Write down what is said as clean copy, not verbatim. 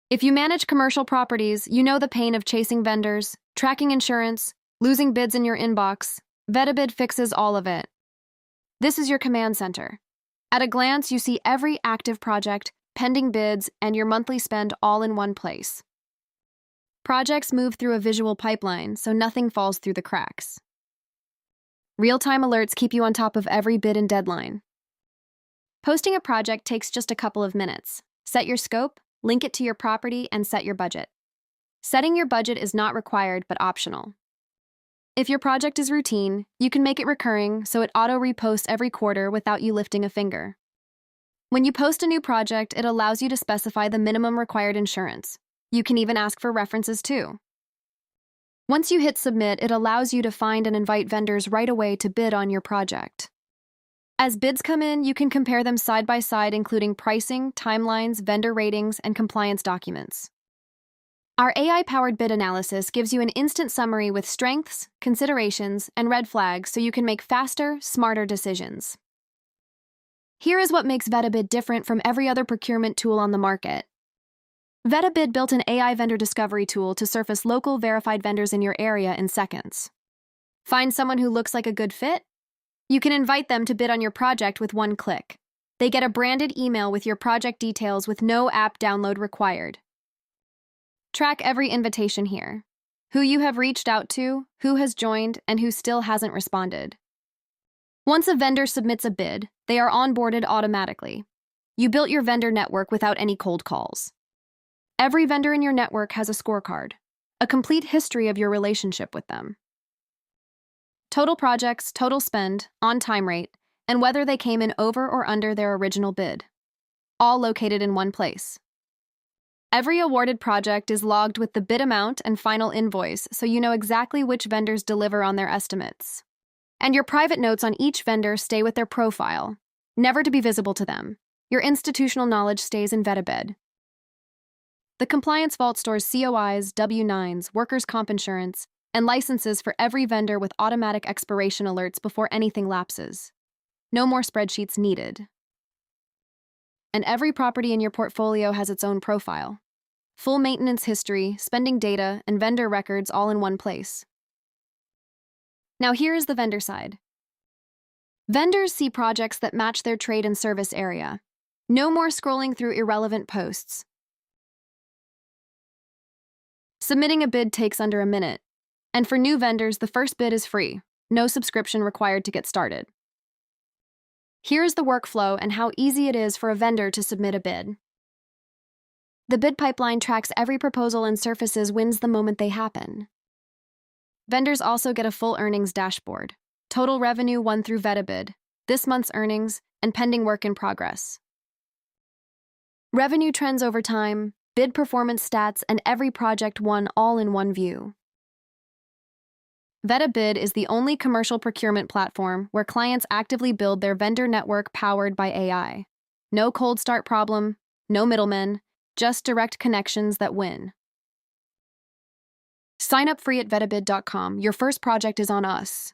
If you manage commercial properties, you know the pain of chasing vendors, tracking insurance, losing bids in your inbox. Vetabid fixes all of it. This is your command center. At a glance, you see every active project, pending bids, and your monthly spend all in one place. Projects move through a visual pipeline, so nothing falls through the cracks. Real-time alerts keep you on top of every bid and deadline. Posting a project takes just a couple of minutes. Set your scope, link it to your property, and set your budget. Setting your budget is not required but optional. If your project is routine, you can make it recurring so it auto-reposts every quarter without you lifting a finger. When you post a new project, it allows you to specify the minimum required insurance. You can even ask for references too. Once you hit submit, it allows you to find and invite vendors right away to bid on your project. As bids come in, you can compare them side by side, including pricing, timelines, vendor ratings, and compliance documents. Our AI-powered bid analysis gives you an instant summary with strengths, considerations, and red flags so you can make faster, smarter decisions. Here is what makes vetabid different from every other procurement tool on the market. vetabid built an AI vendor discovery tool to surface local verified vendors in your area in seconds. Find someone who looks like a good fit? You can invite them to bid on your project with one click. They get a branded email with your project details with no app download required. Track every invitation here. Who you have reached out to, who has joined, and who still hasn't responded. Once a vendor submits a bid, they are onboarded automatically. You built your vendor network without any cold calls. Every vendor in your network has a scorecard, a complete history of your relationship with them. Total projects, total spend, on-time rate, and whether they came in over or under their original bid. All located in one place. Every awarded project is logged with the bid amount and final invoice, so you know exactly which vendors deliver on their estimates. And your private notes on each vendor stay with their profile, never to be visible to them. Your institutional knowledge stays in vetabid. The Compliance Vault stores COIs, W-9s, workers' comp insurance, and licenses for every vendor with automatic expiration alerts before anything lapses. No more spreadsheets needed. And every property in your portfolio has its own profile. Full maintenance history, spending data, and vendor records all in one place. Now here is the vendor side. Vendors see projects that match their trade and service area. No more scrolling through irrelevant posts. Submitting a bid takes under a minute. And for new vendors, the first bid is free. No subscription required to get started. Here is the workflow and how easy it is for a vendor to submit a bid. The bid pipeline tracks every proposal and surfaces wins the moment they happen. Vendors also get a full earnings dashboard, total revenue won through vetabid, this month's earnings, and pending work in progress. Revenue trends over time, bid performance stats, and every project won all in one view. vetabid is the only commercial procurement platform where clients actively build their vendor network powered by AI. No cold start problem, no middlemen, just direct connections that win. Sign up free at vetabid.com. Your first project is on us.